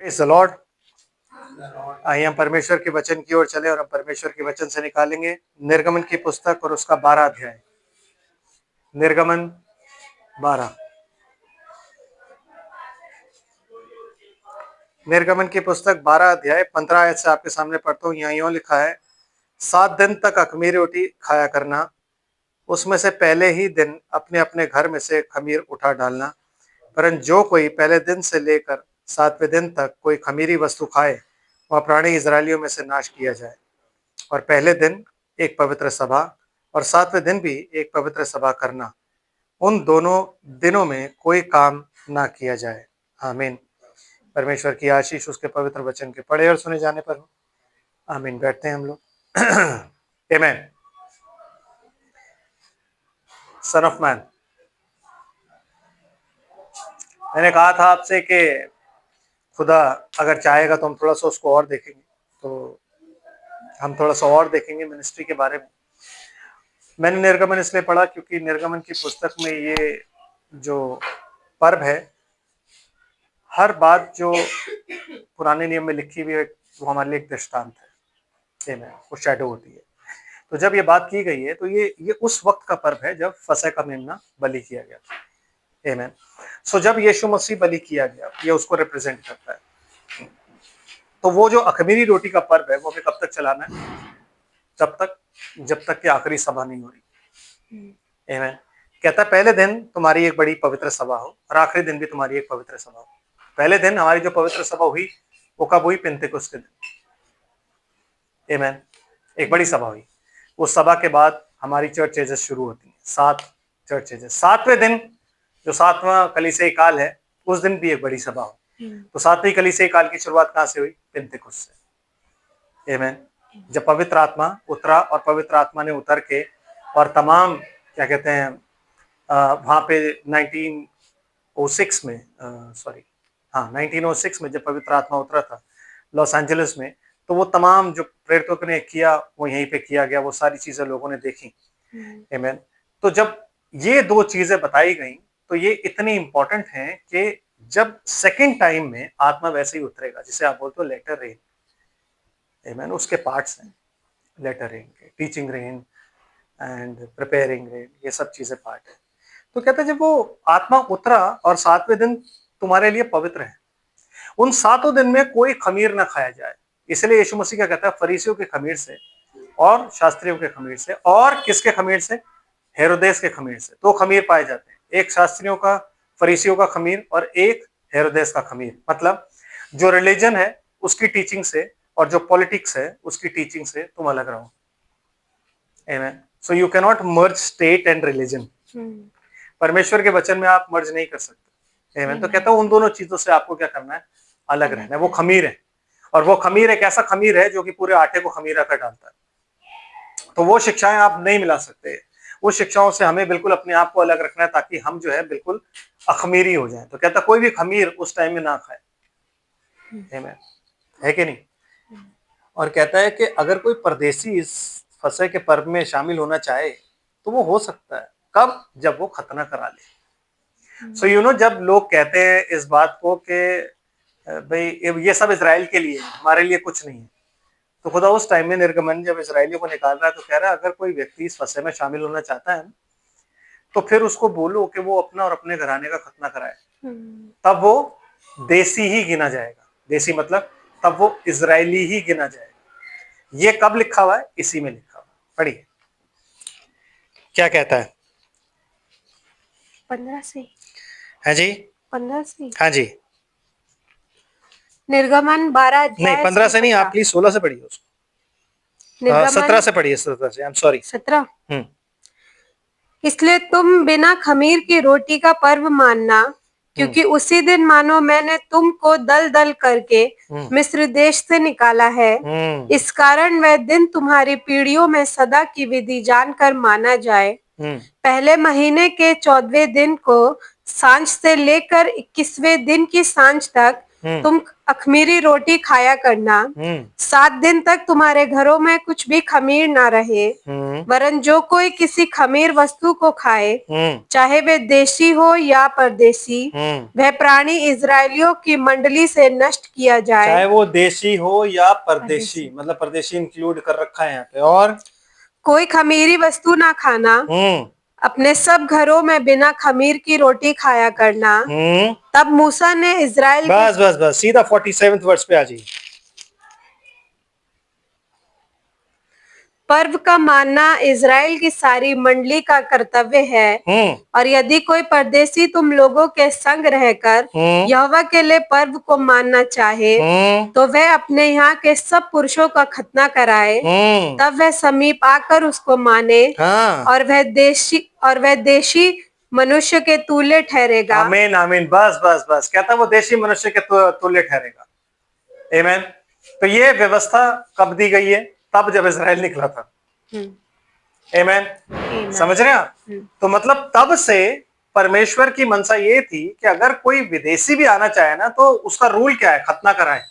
Praise the Lord. आइए हम परमेश्वर के वचन की ओर चले और हम परमेश्वर के वचन से निकालेंगे निर्गमन की पुस्तक और उसका 12 अध्याय। निर्गमन 12। निर्गमन की पुस्तक 12 अध्याय 15 आयत से आपके सामने पढ़ता हूँ। यहाँ यूं लिखा है, 7 दिन तक अख़मीरी रोटी खाया करना, उसमें से पहले ही दिन अपने अपने घर में से खमीर उठा डालना। परंतु जो कोई पहले दिन से लेकर 7वें दिन तक कोई खमीरी वस्तु खाए, वह प्राणी इजरायलियों में से नाश किया जाए। और पहले दिन एक पवित्र सभा और 7वें दिन भी एक पवित्र सभा करना। उन दोनों दिनों में कोई काम ना किया जाए। आमीन। परमेश्वर की आशीष उसके पवित्र वचन के पढ़े और सुने जाने पर हो। आमीन। बैठते हैं हम लोग। आमीन। सन ऑफ मैन, मैंने कहा था आपसे कि खुदा अगर चाहेगा तो हम थोड़ा सा उसको और देखेंगे, तो हम थोड़ा सा और देखेंगे मिनिस्ट्री के बारे में। मैंने निर्गमन इसलिए पढ़ा क्योंकि निर्गमन की पुस्तक में ये जो पर्व है, हर बात जो पुराने नियम में लिखी हुई है वो हमारे लिए एक दृष्टांत है, वो शैडो होती है। तो जब ये बात की गई है तो ये उस वक्त का पर्व है जब फसह का मेमना बलि किया गया था। आमीन। सो जब यीशु मसीह बलि किया गया, ये उसको रिप्रेजेंट करता है। तो वो जो अख़मीरी रोटी का पर्व है वो हमें कब तक चलाना है? जब तक कि आखिरी सभा नहीं हो रही। आमीन। कहता है पहले दिन तुम्हारी एक बड़ी पवित्र सभा हो और आखिरी दिन भी तुम्हारी एक पवित्र सभा हो। पहले दिन हमारी जो पवित्र सभा हुई वो कब हुई? पेंतेकोस्त के दिन। आमीन। एक बड़ी सभा हुई। उस सभा के बाद हमारी चर्च एजेस शुरू होती है, 7 चर्च एजेस। 7वें दिन जो 7वां कलीसियाई काल है, उस दिन भी एक बड़ी सभा हो। तो 7वीं कलीसियाई काल की शुरुआत कहाँ से हुई? पेंतेकोस्त से। आमीन। जब पवित्र आत्मा उतरा और पवित्र आत्मा ने उतर के और तमाम क्या कहते हैं वहां पे 1906 में 1906 में जब पवित्र आत्मा उतरा था लॉस एंजलिस में, तो वो तमाम जो प्रेरितों ने किया वो यहीं पे किया गया, वो सारी चीजें लोगों ने देखी। आमीन। तो जब ये दो चीजें बताई गई तो ये इतनी इंपॉर्टेंट हैं कि जब सेकंड टाइम में आत्मा वैसे ही उतरेगा, जिसे आप बोलते हो लेटर रेन। आमीन। उसके पार्ट्स हैं लेटर रेन के, teaching rain and preparing rain, ये सब चीजें पार्ट है। तो कहते हैं जब वो आत्मा उतरा और 7वें दिन तुम्हारे लिए पवित्र है, उन 7 दिन में कोई खमीर ना खाया जाए। इसलिए यीशु मसीह क्या कहता है? फरीसियों के खमीर से और शास्त्रियों के खमीर से, और किसके खमीर से? हेरोदेस के खमीर से। 2 खमीर पाए जाते हैं, एक शास्त्रियों का फरीसियों का खमीर और एक हेरोदेस का खमीर। मतलब जो रिलीजन है उसकी टीचिंग से और जो पॉलिटिक्स है उसकी टीचिंग से तुम अलग रहो। आमीन। So you can not merge state and religion. परमेश्वर के वचन में आप मर्ज नहीं कर सकते। आमीन। तो कहता हूं उन दोनों चीजों से आपको क्या करना है? अलग रहना है। वो खमीर है, और वो खमीर एक ऐसा खमीर है जो कि पूरे आटे को खमीरा कर डालता है। तो वो शिक्षाएं आप नहीं मिला सकते। उस शिक्षाओं से हमें बिल्कुल अपने आप को अलग रखना है ताकि हम जो है बिल्कुल अखमीरी हो जाए। तो कहता कोई भी खमीर उस टाइम में ना खाए। आमीन। है कि नहीं? और कहता है कि अगर कोई परदेसी इस फसह के पर्व में शामिल होना चाहे तो वो हो सकता है। कब? जब वो खतना करा ले। सो जब लोग कहते हैं इस बात को कि भाई ये सब इजराइल के लिए, हमारे लिए कुछ नहीं है, तो खुदा उस टाइम में निर्गमन जब इजराइलियों को निकाल रहा है तो कह रहा है अगर कोई व्यक्ति इस फसह में शामिल होना चाहता है तो फिर उसको बोलो कि वो अपना और अपने घराने का खतना कराए, तब वो देसी ही गिना जाएगा। देसी मतलब तब वो इजरायली ही गिना जाएगा। ये कब लिखा हुआ है? इसी में लिखा हुआ है। पढ़िए क्या कहता है। 15 से। है जी? 15 से। हाँ जी। निर्गमन 12 नहीं, अध्याय 15 से नहीं, आप 17। प्लीज 16 से पढ़िए उसको। 17 निर्गमन से पढ़िए, 17 से। I am sorry. 17। इसलिए तुम बिना खमीर की रोटी का पर्व मानना, क्योंकि उसी दिन मानो मैंने तुमको दल दल करके मिस्र देश से निकाला है। इस कारण वह दिन तुम्हारी पीढ़ियों में सदा की विधि जानकर माना जाए। पहले महीने के 14वें दिन को सांझ से लेकर 21वें दिन की सांझ तक तुम अखमीरी रोटी खाया करना। 7 दिन तक तुम्हारे घरों में कुछ भी खमीर ना रहे, वरन जो कोई किसी खमीर वस्तु को खाए, चाहे वे देशी हो या परदेशी, वह प्राणी इजरायलियों की मंडली से नष्ट किया जाए। चाहे वो देशी हो या परदेशी, मतलब परदेशी इंक्लूड कर रखा है यहाँ पे। और कोई खमीरी वस्तु ना खाना, अपने सब घरों में बिना खमीर की रोटी खाया करना। तब मूसा ने इजराइल बस बस बस सीधा 47वें वर्ष पे आ जाइए। पर्व का मानना इजराइल की सारी मंडली का कर्तव्य है। और यदि कोई परदेशी तुम लोगों के संग रहकर यहोवा के लिए पर्व को मानना चाहे, तो वह अपने यहाँ के सब पुरुषों का खतना कराए, तब वह समीप आकर उसको माने। और वह देशी मनुष्य के तुल्य ठहरेगा। आमीन आमीन। बस बस बस कहता वो देशी मनुष्य के तुल्य ठहरेगा। आमीन। तो ये व्यवस्था कब दी गई है? तब जब इजराइल निकला था। आमीन। समझ रहे हैं आप? तो मतलब तब से परमेश्वर की मनसा ये थी कि अगर कोई विदेशी भी आना चाहे ना, तो उसका रूल क्या है? खतना कराए।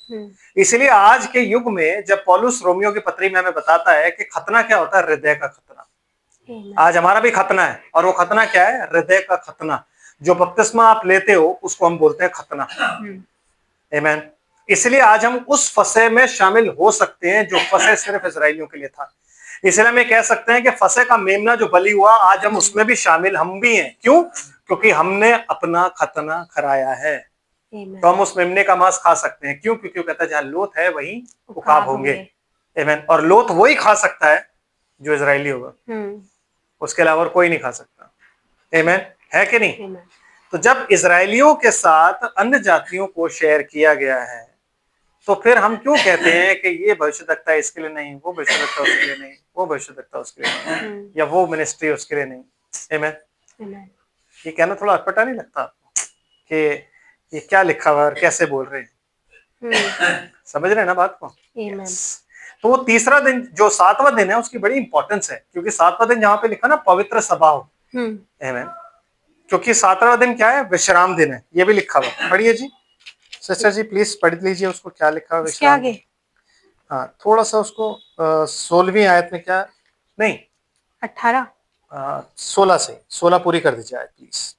इसलिए आज के युग में जब पौलुस रोमियो की पत्री में हमें बताता है कि खतना क्या होता है, हृदय का खतना। आज हमारा भी खतना है, और वो खतना क्या है? हृदय का खतना। जो बपतिस्मा आप लेते हो उसको हम बोलते हैं खतना। आमीन। इसलिए आज हम उस फसे में शामिल हो सकते हैं जो फसे सिर्फ इजराइलियों के लिए था। इसलिए हम ये कह सकते हैं कि फसे का मेमना जो बलि हुआ, आज हम उसमें भी शामिल हम भी हैं। क्यों? क्योंकि हमने अपना खतना कराया है। तो हम उस मेमने का मांस खा सकते हैं। क्यों? क्योंकि वो कहता है जहां लोथ है वहीं उकाब होंगे। आमीन। और लोथ वही खा सकता है जो इजरायली होगा, उसके अलावा और कोई नहीं खा सकता। आमीन। है कि नहीं? तो जब इजरायलियों के साथ अन्य जातियों को शेयर किया गया है, तो फिर हम क्यों कहते हैं कि ये भविष्यद्वक्ता इसके लिए नहीं, वो भविष्यद्वक्ता उसके लिए नहीं, वो भविष्यद्वक्ता उसके लिए नहीं, या वो मिनिस्ट्री उसके लिए नहीं। आमीन। ये कहना थोड़ा अटपटा नहीं लगता आपको कि ये क्या लिखा हुआ और कैसे बोल रहे हैं? समझ रहे हैं ना बात को? तो वो तीसरा दिन जो 7वां दिन है, उसकी बड़ी इंपॉर्टेंस है, क्योंकि 7वां दिन जहां पे लिखा ना पवित्र सभा हो। आमीन। क्योंकि 7वां दिन क्या है? विश्राम दिन है। ये भी लिखा हुआ, पढ़िए जी सिस्टर जी, प्लीज पढ़ लीजिए उसको, क्या लिखा हुआ विश्राम। हाँ, थोड़ा सा उसको 16वीं आयत में क्या, नहीं 18 16 से 16 पूरी कर दीजिए आयत प्लीज।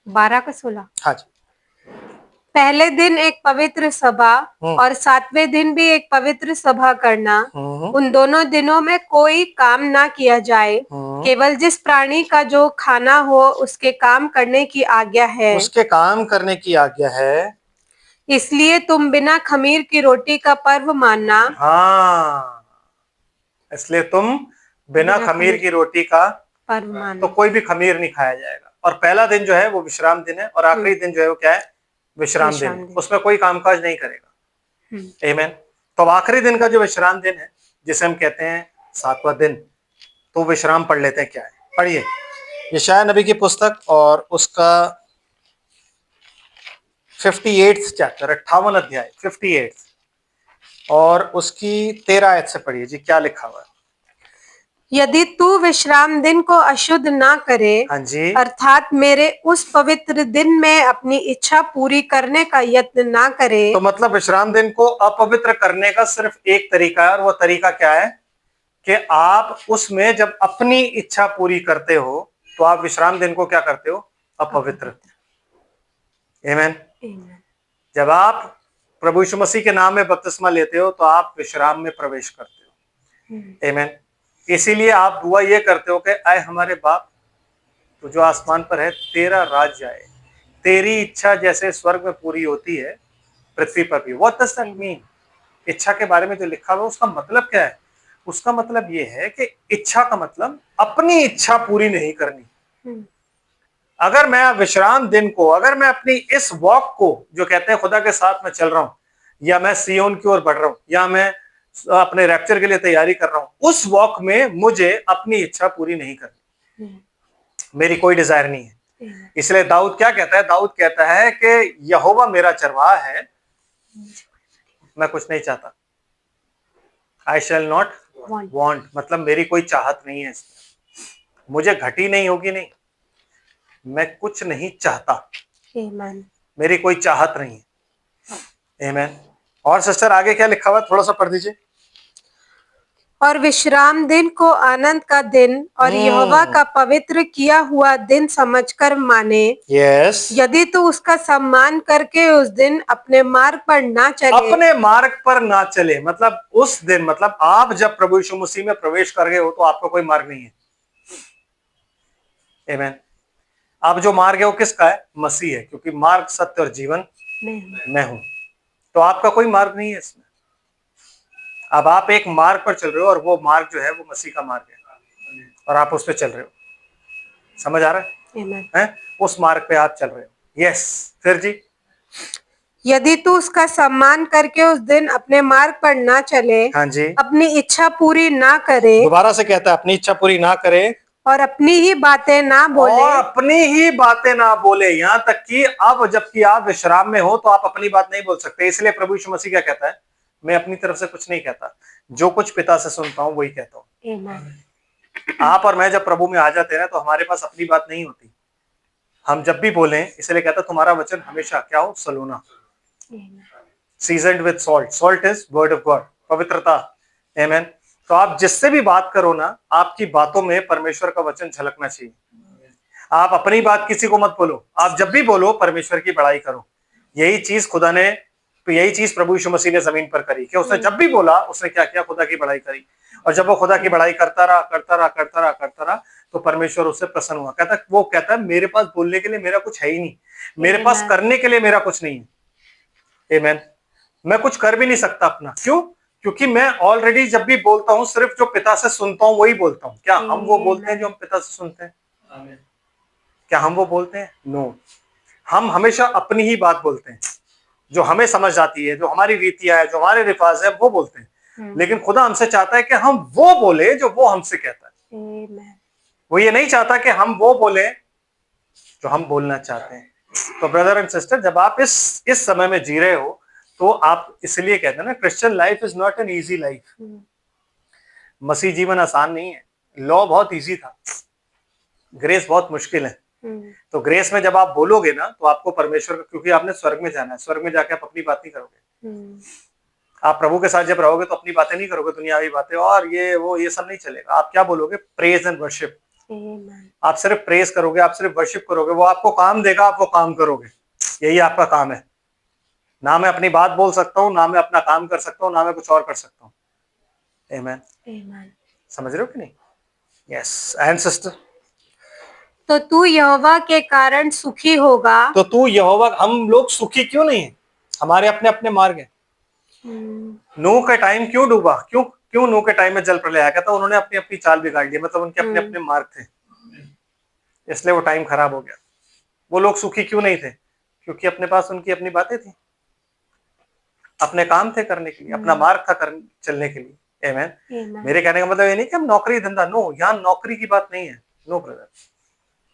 12 का 16। हाँ जी। पहले दिन एक पवित्र सभा और 7वें दिन भी एक पवित्र सभा करना। उन दोनों दिनों में कोई काम ना किया जाए, केवल जिस प्राणी का जो खाना हो उसके काम करने की आज्ञा है। उसके काम करने की आज्ञा है। इसलिए तुम बिना खमीर की रोटी का पर्व मानना। हाँ, इसलिए तुम बिना खमीर की रोटी का पर्व मानना। तो कोई भी खमीर नहीं खाया जाएगा। और पहला दिन जो है वो विश्राम दिन है, और आखिरी दिन जो है वो क्या है? विश्राम दिन। उसमें कोई कामकाज नहीं करेगा। आमीन। तो आखिरी दिन का जो विश्राम दिन है, जिसे हम कहते हैं 7वां दिन, तो विश्राम पढ़ लेते हैं क्या है। पढ़िए यशायाह नबी की पुस्तक और उसका 58 चैप्टर, 58 अध्याय 58, और उसकी 13 आयत से पढ़िए जी, क्या लिखा हुआ है। यदि तू विश्राम दिन को अशुद्ध ना करे, हाँ जी, अर्थात मेरे उस पवित्र दिन में अपनी इच्छा पूरी करने का यत्न ना करे। तो मतलब विश्राम दिन को अपवित्र करने का सिर्फ एक तरीका है, और वो तरीका क्या है? कि आप उसमें जब अपनी इच्छा पूरी करते हो, तो आप विश्राम दिन को क्या करते हो? अपवित्र। आमीन। जब आप प्रभु यीशु मसीह के नाम में बपतिस्मा लेते हो, तो आप विश्राम में प्रवेश करते हो। आमीन। इसीलिए आप दुआ ये करते हो कि आए हमारे बाप तो जो आसमान पर है, तेरा राज्य आए, तेरी इच्छा जैसे स्वर्ग में पूरी होती है पृथ्वी पर भी। What does that mean? इच्छा के बारे में जो लिखा हुआ है उसका मतलब क्या है? उसका मतलब ये है कि इच्छा का मतलब अपनी इच्छा पूरी नहीं करनी। अगर मैं विश्राम दिन को, अगर मैं अपनी इस वॉक को, जो कहते हैं खुदा के साथ मैं चल रहा हूं, या मैं सियोन की ओर बढ़ रहा हूं, या मैं अपने रैप्चर के लिए तैयारी कर रहा हूं, उस वॉक में मुझे अपनी इच्छा पूरी नहीं करनी, मेरी कोई डिजायर नहीं है। इसलिए दाऊद क्या कहता है? दाऊद कहता है कि यहोवा मेरा चरवाहा है, मैं कुछ नहीं चाहता। आई शैल नॉट वांट, मतलब मेरी कोई चाहत नहीं है इसमें, मुझे घटी नहीं होगी, नहीं, मैं कुछ नहीं चाहता। मेरी कोई चाहत नहीं है। आमीन। और सिस्टर आगे क्या लिखा हुआ है, थोड़ा सा पढ़ दीजिए। और विश्राम दिन को आनंद का दिन और यहोवा का पवित्र किया हुआ दिन समझकर माने। यस। यदि तू उसका सम्मान करके उस दिन अपने मार्ग पर ना चले, अपने मार्ग पर ना चले, मतलब उस दिन, मतलब आप जब प्रभु यीशु मसीह में प्रवेश कर गए हो तो आपका कोई मार्ग नहीं है। आमीन। अब जो मार्ग है वो किसका है? मसीह है, क्योंकि मार्ग, सत्य और जीवन मैं हूं। तो आपका कोई मार्ग नहीं है इसमें। अब आप एक मार्ग पर चल रहे हो और वो मार्ग जो है वो मसीह का मार्ग है और आप उस पर चल रहे हो। समझ आ रहा है? उस मार्ग पे आप चल रहे हो। यस। फिर जी, यदि तू उसका सम्मान करके उस दिन अपने मार्ग पर ना चले, हाँ जी, अपनी इच्छा पूरी ना करे दोबारा से कहता है, अपनी इच्छा पूरी ना करे और अपनी ही बातें ना बोले, और अपनी ही बातें ना बोले। यहां तक कि अब जबकि आप विश्राम में हो तो आप अपनी बात नहीं बोल सकते। इसलिए प्रभु यीशु मसीह क्या कहता है? मैं अपनी तरफ से कुछ नहीं कहता, जो कुछ पिता से सुनता हूं वही कहता हूं। आप और मैं जब प्रभु में आ जाते हैं ना तो हमारे पास अपनी बात नहीं होती। हम जब भी बोले, इसलिए कहता तुम्हारा वचन हमेशा क्या हो? सलोना, seasoned with salt. Salt is word of God, पवित्रता। आमीन। तो आप जिससे भी बात करो ना, आपकी बातों में परमेश्वर का वचन झलकना चाहिए। आप अपनी बात किसी को मत बोलो, आप जब भी बोलो परमेश्वर की बड़ाई करो। यही चीज खुदा ने, यही चीज प्रभु यीशु मसीह ने जमीन पर करी कि उसने जब भी बोला उसने क्या किया? खुदा की बड़ाई करी। और जब वो खुदा की बड़ाई करता रहा तो परमेश्वर उससे प्रसन्न हुआ। वो कहता है मेरे पास बोलने के लिए मेरा कुछ है ही नहीं, मेरे पास करने के लिए मेरा कुछ नहीं है। आमीन। मैं कुछ कर भी नहीं सकता अपना। क्यों? क्योंकि मैं ऑलरेडी जब भी बोलता हूँ सिर्फ जो पिता से सुनता हूँ वही बोलता हूँ। क्या हम वो बोलते हैं जो हम पिता से सुनते हैं? क्या हम वो बोलते हैं? नो। हम हमेशा अपनी ही बात बोलते हैं, जो हमें समझ आती है, जो हमारी रीतियां है, जो हमारे रिवाज है, वो बोलते हैं। लेकिन खुदा हमसे चाहता है कि हम वो बोले जो वो हमसे कहता है। वो ये नहीं चाहता कि हम वो बोले जो हम बोलना चाहते हैं। तो ब्रदर एंड सिस्टर, जब आप इस समय में जी रहे हो तो आप इसलिए कहते हैं ना, Christian life is not an easy life. मसीह जीवन आसान नहीं है। लॉ बहुत इजी था, ग्रेस बहुत मुश्किल है। तो ग्रेस में जब आप बोलोगे ना तो आपको परमेश्वर, क्योंकि आपने स्वर्ग में जाना है, स्वर्ग में जाके आप अपनी बात नहीं करोगे। आप प्रभु के साथ जब रहोगे तो अपनी बातें नहीं करोगे, दुनियावी बातें और ये वो ये सब नहीं चलेगा। आप क्या बोलोगे? Praise and worship. आप सिर्फ प्रेज करोगे, आप सिर्फ वर्शिप करोगे। वो आपको काम देगा, आप वो काम करोगे। यही आपका काम है। ना मैं अपनी बात बोल सकता हूँ, ना मैं अपना काम कर सकता हूँ, ना मैं कुछ और कर सकता हूँ। आमीन। समझ रहे हो कि नहीं? यस। एंड सिस्टर, तो तू यहोवा के कारण सुखी होगा। तो तू यहोवा, हम लोग सुखी क्यों नहीं है? हमारे अपने अपने मार्ग है। नूह का टाइम क्यों डूबा? क्यों नूह के टाइम में जल प्रलय आया? कहता उन्होंने अपनी अपनी चाल बिगाड़ ली, मतलब उनके अपने अपने मार्ग थे, इसलिए वो टाइम खराब हो गया। वो लोग सुखी क्यों नहीं थे? क्योंकि अपने पास उनकी अपनी बातें थी, अपने काम थे करने के लिए, अपना मार्ग था चलने के लिए। आमीन। मेरे कहने का मतलब ये नहीं कि हम नौकरी धंधा, नो, यहाँ नौकरी की बात नहीं है। नो ब्रदर,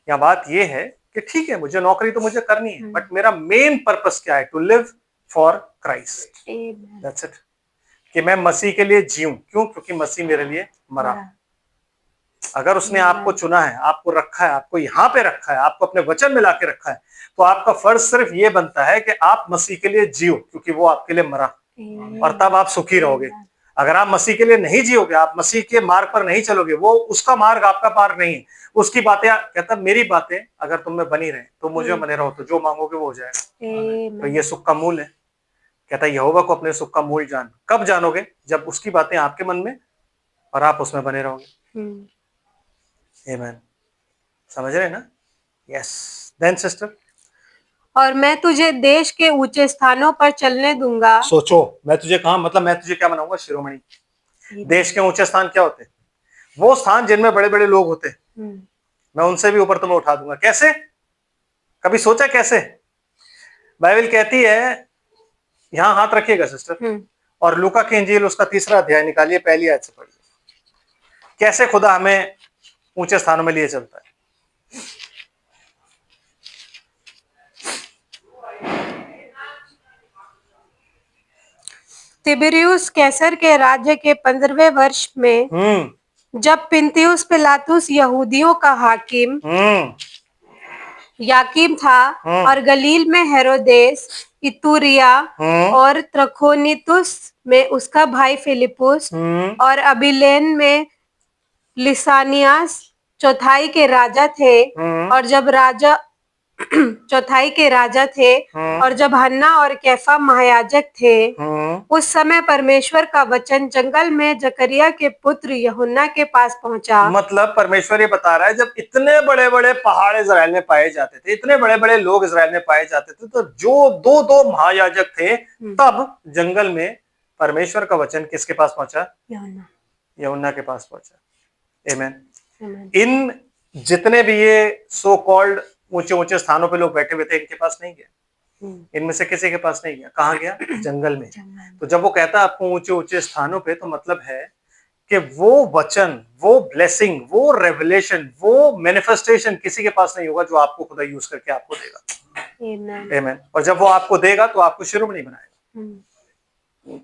यहाँ बात ये है कि ठीक है मुझे नौकरी तो मुझे करनी है, बट मेरा मेन पर्पस क्या है? To live for Christ. That's it. कि मैं मसीह के लिए जीऊं। क्यों? क्योंकि मसीह मेरे लिए मरा। अगर उसने आपको चुना है, आपको रखा है, आपको यहाँ पे रखा है, आपको अपने वचन में लाके रखा है, तो आपका फर्ज सिर्फ ये बनता है कि आप मसीह के लिए जियो, क्योंकि वो आपके लिए मरा, और तब आप सुखी रहोगे। अगर आप मसीह के लिए नहीं जियोगे, आप मसीह के मार्ग पर नहीं चलोगे, वो उसका मार्ग आपका मार्ग नहीं है। उसकी बातें, कहता मेरी बातें अगर तुम में बनी रहे तो मुझे बने रहो तो जो मांगोगे वो हो जाएगा। तो ये सुख का मूल है। कहता यहोवा को अपने सुख का मूल जान। कब जानोगे? जब उसकी बातें आपके मन में और आप उसमें बने रहोगे। आमीन। समझ रहे हैं ना? यस। देन सिस्टर, और मैं तुझे देश के ऊंचे स्थानों पर चलने दूंगा। सोचो, मैं तुझे कहा, मतलब मैं तुझे क्या बनाऊंगा? शिरोमणि। देश के ऊंचे स्थान क्या होते? वो स्थान जिनमें बड़े बड़े लोग होते, मैं उनसे भी ऊपर तुम्हें उठा दूंगा। कैसे? कभी सोचा कैसे? बाइबल कहती है, यहां हाथ रखिएगा सिस्टर, और लूका की इंजील उसका 3रा अध्याय निकालिए, पहली आयत से पढ़िए। कैसे खुदा हमें ऊंचे स्थानों में लिए चलता है। तिबिरियुस कैसर के राज्य के 15वें वर्ष में, जब पिन्तियुस पिलातुस यहूदियों का हाकिम याकीम था और गलील में हेरोदेस, इतूरिया और त्रखोनीतुस में उसका भाई फिलिपुस और अबिलेन में लिसानियास चौथाई के राजा थे। और जब राजा चौथाई के राजा थे और जब हन्ना और कैफा महायाजक थे, उस समय परमेश्वर का वचन जंगल में जकरिया के पुत्र यूहन्ना के पास पहुंचा। मतलब परमेश्वर ये बता रहा है, जब इतने बड़े बड़े पहाड़ इजराइल में पाए जाते थे, इतने बड़े बड़े लोग इजराइल में पाए जाते थे, तो जो दो दो महायाजक थे, तब जंगल में परमेश्वर का वचन किसके पास पहुंचा? यूहन्ना के पास पहुंचा। आमीन। इन जितने भी ये सो कॉल्ड ऊंचे ऊंचे स्थानों पे लोग बैठे हुए थे, इनके पास नहीं गया, इनमें से किसी के पास नहीं गया। कहाँ गया? जंगल में। तो जब वो कहता है आपको ऊंचे ऊंचे स्थानों पे, तो मतलब है कि वो वचन, वो ब्लेसिंग, वो रेवलेशन, वो मैनिफेस्टेशन किसी के पास नहीं होगा जो आपको खुदा यूज करके आपको देगा। आमीन। और जब वो आपको देगा तो आपको शिरोमणि बनाएगा।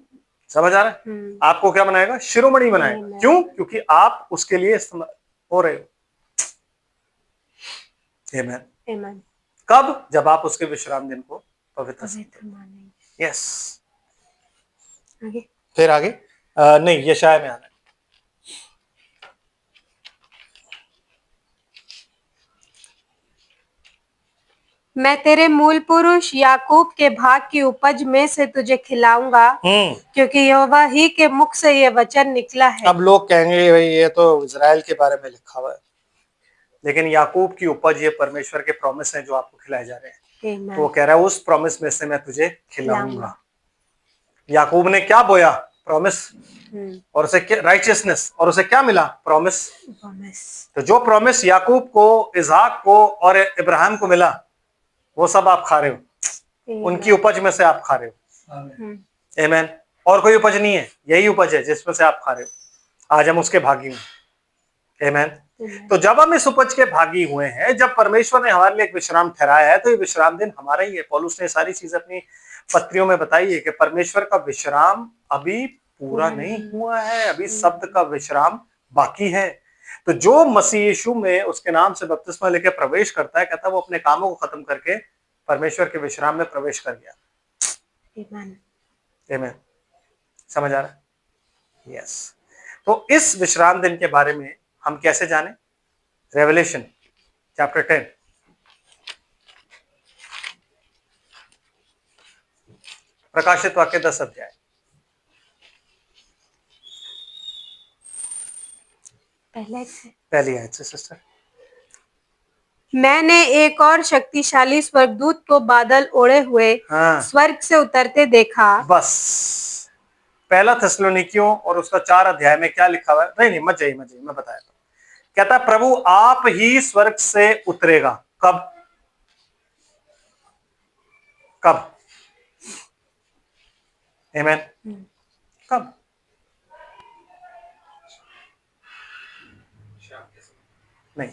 समझ आ रहा है? आपको क्या बनाएगा? शिरोमणि बनाएगा। क्यों? क्योंकि आप उसके लिए इस्तेमाल हो रहे हो। आमीन। कब? जब आप उसके विश्राम दिन को पवित्र मानेंगे। यस। फिर आगे नहीं, यशाया में आना है। मैं तेरे मूल पुरुष याकूब के भाग की उपज में से तुझे खिलाऊंगा, क्योंकि यहोवा ही के मुख से ये वचन निकला है। अब लोग कहेंगे भाई ये तो इजराइल के बारे में लिखा हुआ है, लेकिन याकूब की उपज ये परमेश्वर के प्रॉमिस हैं जो आपको खिलाए जा रहे हैं। तो वो कह रहा है उस प्रॉमिस में से मैं तुझे खिलाऊंगा। याकूब ने क्या बोया? प्रॉमिस। और उसे क्या? राइचियसनेस। और उसे क्या मिला? प्रॉमिस। तो जो प्रॉमिस याकूब को, इसहाक को और इब्राहिम को मिला, वो सब आप खा रहे हो। उनकी उपज में से आप खा रहे हो। आमीन। और कोई उपज नहीं है, यही उपज है जिसमें से आप खा रहे हो। आज हम उसके भागी हैं। आमीन। तो जब हम इस उपज के भागी हुए हैं, जब परमेश्वर ने हमारे लिए एक विश्राम ठहराया है, तो ये विश्राम दिन हमारा ही है। पौलुस ने सारी चीज अपनी पत्रियों में बताई है कि परमेश्वर का विश्राम अभी पूरा नहीं हुआ है, अभी शब्द का विश्राम बाकी है। तो जो मसीह यीशु में उसके नाम से बपतिस्मा लेके प्रवेश करता है, कहता है वो अपने कामों को खत्म करके परमेश्वर के विश्राम में प्रवेश कर गया। आमीन। समझ आ रहा है? यस। तो इस विश्राम दिन के बारे में हम कैसे जाने? रेवलेशन चैप्टर 10, प्रकाशित वाक्य 10 अध्याय। पहली आयत से सिस्टर। मैंने एक और शक्तिशाली स्वर्गदूत को बादल ओढ़े हुए स्वर्ग से उतरते देखा। बस पहला थिस्सलुनीकियों और उसका 4 अध्याय में क्या लिखा हुआ है? नहीं, मत जाइए, मैं बताया था। कहता प्रभु आप ही स्वर्ग से उतरेगा। कब? कब? आमीन। कब? नहीं,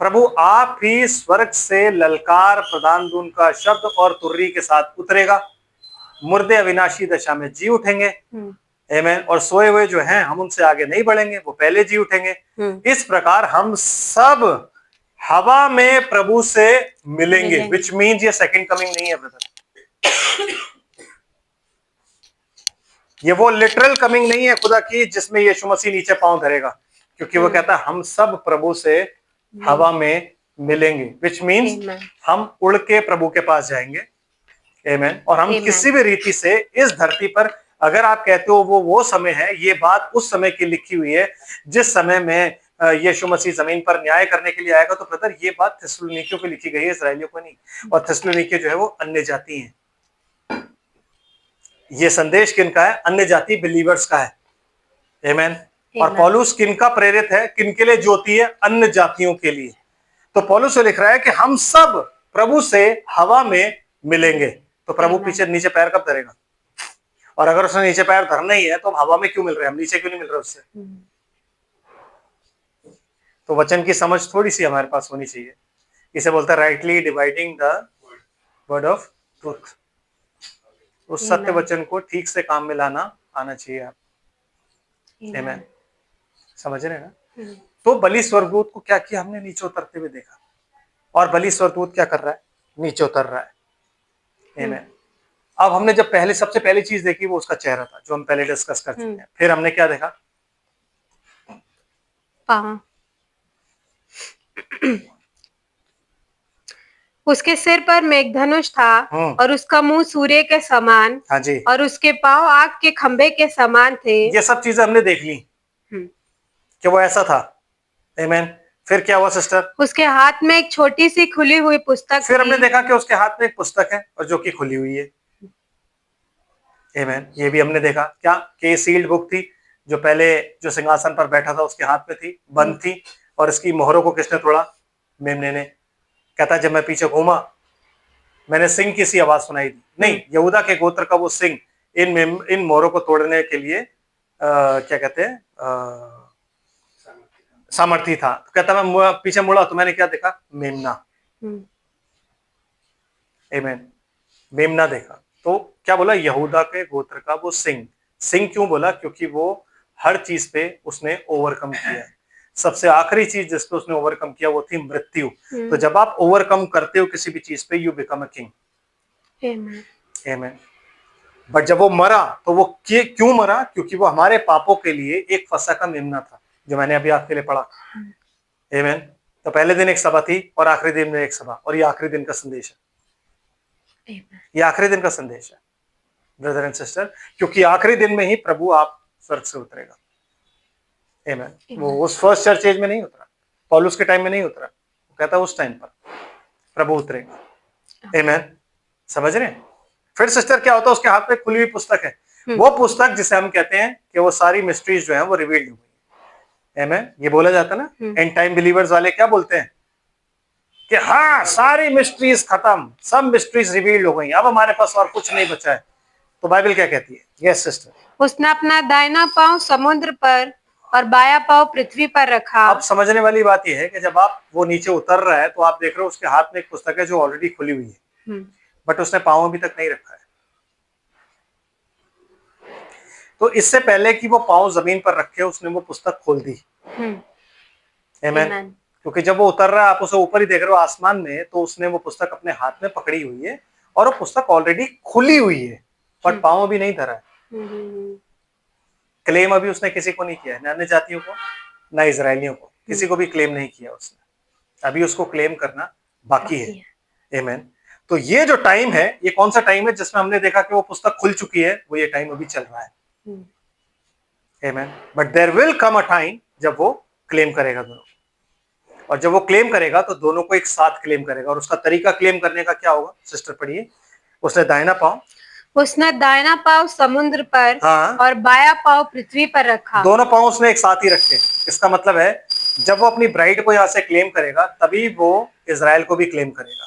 प्रभु आप ही स्वर्ग से ललकार, प्रधान दून का शब्द और तुर्री के साथ उतरेगा। मुर्दे अविनाशी दशा में जी उठेंगे। आमीन। और सोए हुए जो हैं, हम उनसे आगे नहीं बढ़ेंगे, वो पहले जी उठेंगे। इस प्रकार हम सब हवा में प्रभु से मिलेंगे। विच मीन्स ये सेकंड कमिंग नहीं है ब्रदर। ये वो लिटरल कमिंग नहीं है खुदा की जिसमें यीशु मसीह नीचे पांव धरेगा, क्योंकि वो कहता है हम सब प्रभु से हवा में मिलेंगे। विच मीन्स हम उड़ के प्रभु के पास जाएंगे। आमीन। और हम किसी भी रीति से इस धरती पर, अगर आप कहते हो वो समय है, ये बात उस समय की लिखी हुई है जिस समय में यीशु मसीह जमीन पर न्याय करने के लिए आएगा। तो ब्रदर ये बात थिस्सलुनीकियों को लिखी गई है, इस्राएलियों को नहीं। और थिस्सलुनीके जो है वो अन्य जाति हैं। ये संदेश किनका है? अन्य जाति बिलीवर्स का है। आमीन। और पौलुस किनका प्रेरित है? किनके लिए ज्योति है? अन्य जातियों के लिए। तो पौलुस लिख रहा है कि हम सब प्रभु से हवा में मिलेंगे। तो प्रभु पीछे नीचे पैर कब धरेगा? और अगर उसने नीचे पैर धरना ही है तो हम हवा में क्यों मिल रहे हैं? हम नीचे क्यों नहीं मिल रहे उससे? तो वचन की समझ थोड़ी सी हमारे पास होनी चाहिए। इसे बोलता है rightly dividing the word of truth. उस सत्य वचन को ठीक से काम में लाना आना चाहिए आप। आमीन। समझ रहे हैं ना? तो बलि स्वर्गदूत को क्या किया? हमने नीचे उतरते हुए देखा। और बलि स्वर्गदूत क्या कर रहा है? नीचे उतर रहा है। आमेन। अब हमने जब सबसे पहली चीज देखी वो उसका चेहरा था, जो हम पहले डिस्कस कर चुके हैं। फिर हमने क्या देखा? पाँव। उसके सिर पर मेघधनुष था और उसका मुंह सूर्य के समान, हाँ जी, और उसके पांव आग के खंभे के समान थे। ये सब चीजें हमने देख ली कि वो ऐसा था। आमेन। फिर क्या हुआ सिस्टर? उसके हाथ में एक छोटी सी खुली हुई पुस्तक फिर हमने थी। देखा कि उसके हाथ में एक पुस्तक है और जो कि खुली हुई है। आमेन। ये भी हमने देखा क्या कि सील्ड बुक थी, जो पहले जो सिंहासन पर बैठा था उसके हाथ में थी, बंद थी, और इसकी मोहरों को किसने तोड़ा? मेमने ने। कहता जब मैं पीछे घूमा मैंने सिंह की सी आवाज सुनाई दी। नहीं, यहूदा के गोत्र का वो सिंह इन मोहरों को तोड़ने के लिए क्या कहते हैं, सामर्थी था। तो कहता मैं पीछे मुड़ा तो मैंने क्या देखा? मेमना। आमेन। मेमना देखा। तो क्या बोला? यहूदा के गोत्र का वो सिंह। सिंह क्यों बोला? क्योंकि वो हर चीज पे उसने ओवरकम किया है। सबसे आखिरी चीज जिस पे उसने ओवरकम किया वो थी मृत्यु। तो जब आप ओवरकम करते हो किसी भी चीज पे, you become a king. Amen. But जब वो मरा तो वो क्यों मरा? क्योंकि वो हमारे पापों के लिए एक फसह का मेमना था, जो मैंने अभी आपके लिए पढ़ा। आमेन। तो पहले दिन एक सभा थी और आखिरी दिन में एक सभा, और ये आखिरी दिन का संदेश है। ये आखिरी दिन का संदेश है ब्रदर एंड सिस्टर, क्योंकि आखिरी दिन में ही प्रभु आप स्वर्ग से उतरेगा। आमेन। वो उस फर्स्ट चर्च एज में नहीं उतरा, पौलुस के टाइम में नहीं उतरा, वो कहता उस टाइम पर प्रभु उतरेगा। आमेन। समझ रहे हैं? फिर सिस्टर क्या होता है? उसके हाथ में खुली हुई पुस्तक है। वो पुस्तक जिसे हम कहते हैं कि वो सारी मिस्ट्रीज जो है वो रिवील्ड हो गई। आमेन। ये बोला जाता ना, एंड टाइम बिलीवर्स वाले क्या बोलते हैं कि हाँ सारी मिस्ट्रीज खत्म, सब मिस्ट्रीज रिवील्ड हो गई, अब हमारे पास और कुछ नहीं बचा है। तो बाइबल क्या कहती है? Yes sister. उसने अपना दाहिना पांव समुद्र पर और बायां पांव पृथ्वी पर रखा। अब समझने वाली बात यह है कि जब आप वो नीचे उतर रहा है तो आप देख रहे हो उसके हाथ में एक पुस्तक है जो ऑलरेडी खुली हुई है, बट उसने पांव अभी तक नहीं रखा है। तो इससे पहले कि वो पांव जमीन पर रखे उसने वो पुस्तक खोल दी। आमेन। क्योंकि जब वो उतर रहा है आप उसे ऊपर ही देख रहे हो आसमान में, तो उसने वो पुस्तक अपने हाथ में पकड़ी हुई है और वो पुस्तक ऑलरेडी खुली हुई है, बट पांव अभी नहीं धरा है। क्लेम अभी उसने किसी को नहीं किया है, ना अन्य जातियों को ना इजरायलियों को, किसी को भी क्लेम नहीं किया उसने। अभी उसको क्लेम करना बाकी है। आमेन। तो ये जो टाइम है, ये कौन सा टाइम है जिसमें हमने देखा कि वो पुस्तक खुल चुकी है? वो ये टाइम अभी चल रहा है। Amen. But there will come a time जब वो क्लेम करेगा दोनों, और जब वो क्लेम करेगा तो दोनों को एक साथ क्लेम करेगा। और उसका तरीका क्लेम करने का क्या होगा? सिस्टर पढ़िए। उसने दाहिना पांव समुद्र पर हाँ, और बायां पांव पृथ्वी पर रखा। दोनों पांव उसने एक साथ ही रखे। इसका मतलब है जब वो अपनी ब्राइड को यहां से क्लेम करेगा तभी वो इजराइल को भी क्लेम करेगा।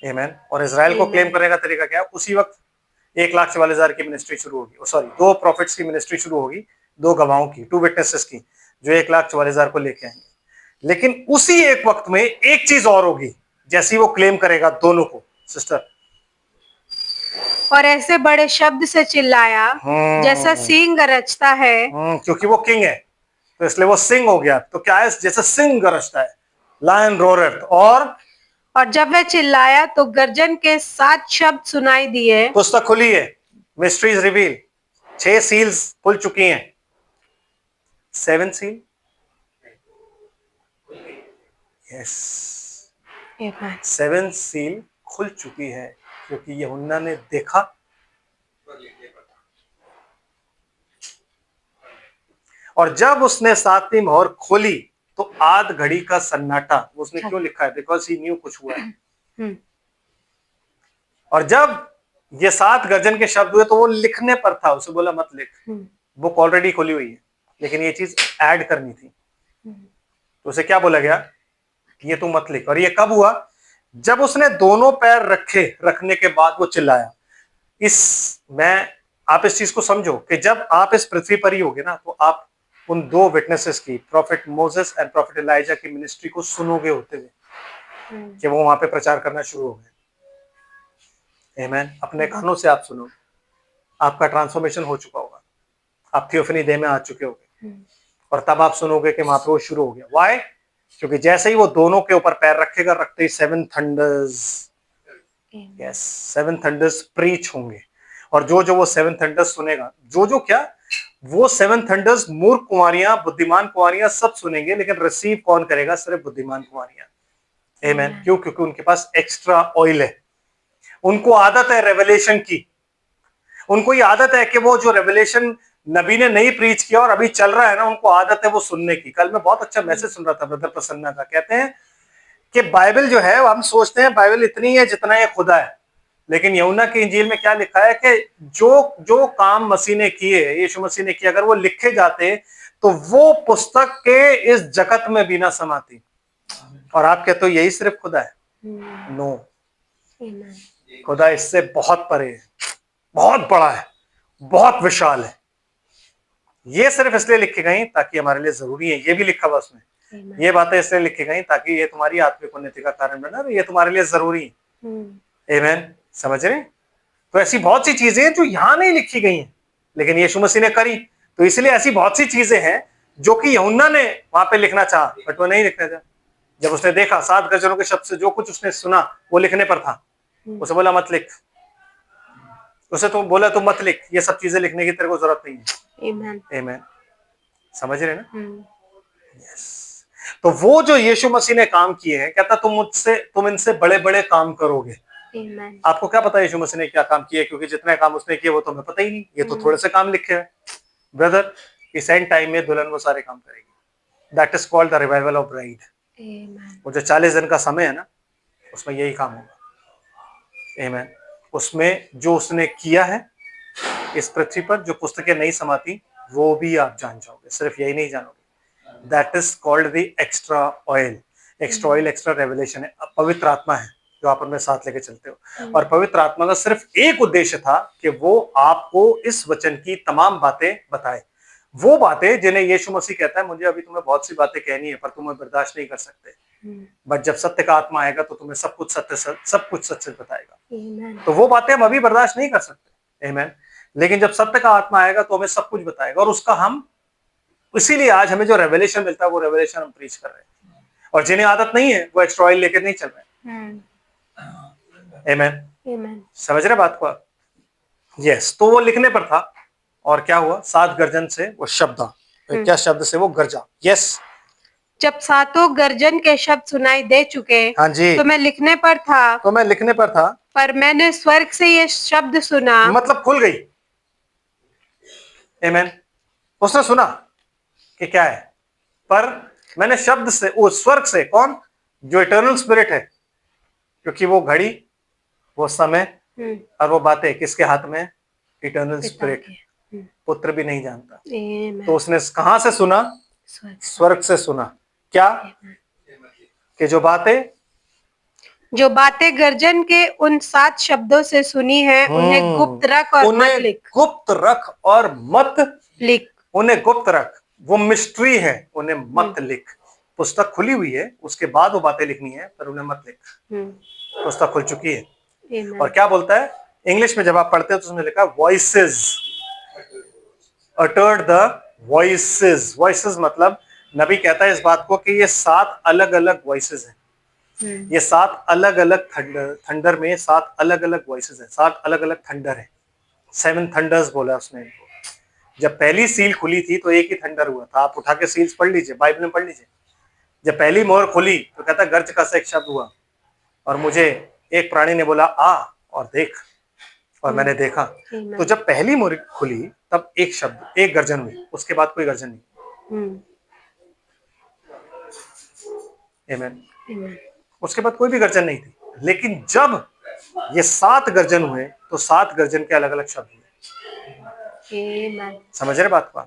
आमेन। और इजराइल को क्लेम करने का तरीका क्या है? उसी वक्त 1,44,000 की मिनिस्ट्री शुरू होगी, सॉरी 2 प्रॉफिट्स की मिनिस्ट्री शुरू होगी, 2 गवाहों की, 2 विटनेसेस की, जो 1,44,000 को लेके आएंगे। लेकिन उसी एक वक्त में एक चीज और होगी, जैसे ही वो क्लेम करेगा दोनों को सिस्टर, और ऐसे बड़े शब्द से चिल्लाया जैसा सिंह गरजता है। क्योंकि वो किंग है तो इसलिए वो सिंह हो गया। तो क्या है? जैसे सिंह गरजता है, लायन रोरर। और जब वह चिल्लाया तो गर्जन के 7 शब्द सुनाई दिए। पुस्तक खुली है, मिस्ट्रीज रिवील, 6 सील्स खुल चुकी हैं। 7 सील, यस, 7 सील खुल चुकी है, क्योंकि यूहन्ना ने देखा और जब उसने 7वीं मोहर खोली तो आध घड़ी का सन्नाटा। उसने क्यों लिखा है? बिकॉज ही न्यू कुछ हुआ है। और जब ये 7 गर्जन के शब्द हुए तो वो लिखने पर था, उसे बोला मत लिख, बुक ऑलरेडी खुली हुई है, लेकिन ये चीज ऐड करनी थी। तो उसे क्या बोला गया? ये तू मत लिख। और ये कब हुआ? जब उसने दोनों पैर रखने के बाद वो चिल्लाया। आप इस चीज को समझो कि जब आप इस पृथ्वी पर ही होगे ना, तो आप उन 2 विटनेसेस की, prophet Moses and prophet Elijah की मिनिस्ट्री को सुनोगे होते हुए कि वो वहां पे प्रचार करना शुरू हो गए। आमेन। अपने कानों से आप सुनोगे, आपका ट्रांसफॉर्मेशन हो चुका होगा, आप थियोफनी देह में आ चुके होगे, और तब आप सुनोगे कि वहां पे वो शुरू हो गया। वाई? क्योंकि जैसे ही वो दोनों के ऊपर पैर रखेगा, रखते ही 7 थंडर्स, यस 7 थंडर्स प्रीच होंगे। और जो जो वो 7 थंडर्स सुनेगा, जो जो क्या, वो 7 थंडर्स मूर्ख कुंवारियां, बुद्धिमान कुंवारियां सब सुनेंगे, लेकिन रिसीव कौन करेगा? सिर्फ बुद्धिमान कुंवारियां। आमेन। क्यों? क्योंकि उनके पास एक्स्ट्रा ऑयल है, उनको आदत है रेवलेशन की, उनको ये आदत है कि वो जो रेवलेशन नबी ने नहीं प्रीच किया और अभी चल रहा है ना, उनको आदत है वो सुनने की। कल मैं बहुत अच्छा मैसेज सुन रहा था ब्रदर प्रसन्ना का, कहते हैं कि बाइबल जो है, हम सोचते हैं बाइबल इतनी है जितना ये खुदा है, लेकिन यूहन्ना की इंजील में क्या लिखा है कि जो जो काम मसीह ने किए, यीशु मसीह ने किए, अगर वो लिखे जाते तो वो पुस्तक के इस जगत में भी ना समाती। और आप कहते हो यही सिर्फ खुदा है? नो, खुदा इससे बहुत परे है, बहुत बड़ा है, बहुत विशाल है। ये सिर्फ इसलिए लिखी गई ताकि हमारे लिए जरूरी है, ये भी लिखा हुआ उसमें, ये बातें इसलिए लिखी गई ताकि ये तुम्हारी आत्मिक उन्नति का कारण बना, ये तुम्हारे लिए जरूरी है। आमीन। समझ रहे? तो ऐसी बहुत सी चीजें हैं जो यहां नहीं लिखी गई हैं, लेकिन यीशु मसीह ने करी, तो इसलिए ऐसी बहुत सी चीजें हैं जो कि यूहन्ना ने वहां पे लिखना चाहा, बट वो नहीं लिखना चाहा। जब उसने देखा 7 गजरों के शब्द से जो कुछ उसने सुना वो लिखने पर था, उसे बोला मत लिख, उसे तुम बोला तुम मत लिख, ये सब चीजें लिखने की तेरे को जरूरत नहीं है। आमीन। समझ रहे ना? यस। तो वो जो यीशु मसीह ने काम किए हैं, कहता तुम इनसे बड़े बड़े काम करोगे। आपको क्या पता यीशु मसीह ने क्या काम किए? क्योंकि जितने काम उसने किए वो तुम्हें पता ही नहीं, ये तो थोड़े से काम लिखे हैं। ब्रदर, इस एंड टाइम में दुल्हन वो सारे काम करेगी। That is called the revival of bride. वो जो 40 दिन का समय है ना, उसमें यही काम होगा। आमीन। उसमें जो उसने किया है इस पृथ्वी पर, जो पुस्तकें नहीं समाती, वो भी आप जान जाओगे। सिर्फ यही नहीं जानोगे, that is called the extra oil. Extra oil, extra revelation है, पवित्र आत्मा है जो आप उनमें साथ लेके चलते हो। और पवित्र आत्मा का सिर्फ एक उद्देश्य था कि वो आपको इस वचन की तमाम बातें बताए, वो बातें जिन्हें यीशु मसीह कहता है मुझे अभी तुम्हें बहुत सी बातें कहनी है पर तुम्हें बर्दाश्त नहीं कर सकते, बट जब सत्य का आत्मा आएगा तो तुम्हें सब कुछ सच बताएगा। तो वो बातें हम अभी बर्दाश्त नहीं कर सकते। आमीन। लेकिन जब सत्य का आत्मा आएगा तो हमें सब कुछ बताएगा, और उसका हम, इसीलिए आज हमें जो रेवलेशन मिलता है वो रेवलेशन हम प्रीच कर रहे हैं। और जिन्हें आदत नहीं है वो एक्स्ट्रा ऑयल लेकर नहीं चल रहे। आमीन। समझ रहे बात को आप? यस। तो वो लिखने पर था, और क्या हुआ? 7 गर्जन से वो शब्द, क्या शब्द से वो गरजा। यस। जब 7 गर्जन के शब्द सुनाई दे चुके, हाँ जी, तो मैं लिखने पर था, पर मैंने स्वर्ग से ये शब्द सुना, मतलब खुल गई। आमीन। उसने सुना कि क्या है, पर मैंने शब्द से, वो स्वर्ग से, कौन? जो इटर्नल स्पिरिट है, क्योंकि वो घड़ी, वो समय और वो बातें किसके हाथ में? Eternal spirit. पुत्र भी नहीं जानता। तो उसने कहां से सुना? स्वर्ग से सुना। क्या? कि जो बातें गर्जन के उन 7 शब्दों से सुनी है, उन्हें गुप्त रख और मत लिख। गुप्त रख और मत लिख। उन्हें गुप्त रख, वो मिस्ट्री है, उन्हें मत लिख। पुस्तक खुली हुई है, उसके बाद वो बातें लिखनी है, पर उन्हें मत लिख। पुस्तक खुल चुकी है। और क्या बोलता है इंग्लिश में? जब आप पढ़ते हो तो उसमें लिखा voices, uttered the voices. Voices मतलब नबी कहता है इस बात को कि ये 7 अलग अलग वॉइसेस हैं, ये 7 अलग अलग थंडर में 7 अलग अलग वॉइसेस हैं, 7 अलग अलग थंडर है। 7 थंडर्स बोला उसने इनको। जब पहली सील खुली थी तो एक ही थंडर हुआ था। आप उठा के सील्स पढ़ लीजिए, बाइबल में पढ़ लीजिए। जब पहली मोहर खुली तो कहता गर्ज का सा एक शब्द हुआ, और मुझे एक प्राणी ने बोला आ और देख, और मैंने देखा। तो जब पहली मोहर खुली तब एक शब्द, एक गर्जन हुई, उसके बाद कोई गर्जन नहीं। आमीन। उसके बाद कोई भी गर्जन नहीं थी। लेकिन जब ये 7 गर्जन हुए तो 7 गर्जन के अलग अलग शब्द हुए। समझ रहे बात को?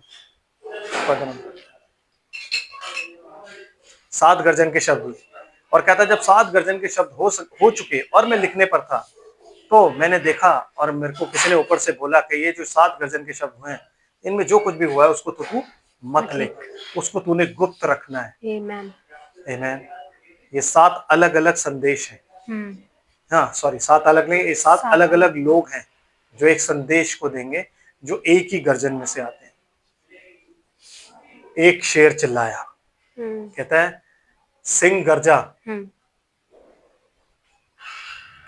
7 गर्जन के शब्द हुए, और कहता जब 7 गर्जन के शब्द हो चुके और मैं लिखने पर था, तो मैंने देखा और मेरे को किसी ने ऊपर से बोला कि ये जो 7 गर्जन के शब्द हुए हैं, इनमें जो कुछ भी हुआ है उसको तो तू मत लिख, उसको तूने गुप्त रखना है। आमीन। ये 7 अलग अलग संदेश हैं। हाँ सॉरी, 7 अलग नहीं, ये 7 अलग अलग लोग हैं जो एक संदेश को देंगे, जो एक ही गर्जन में से आते हैं। एक शेर चिल्लाया, कहता है सिंह गरजा, हम्म,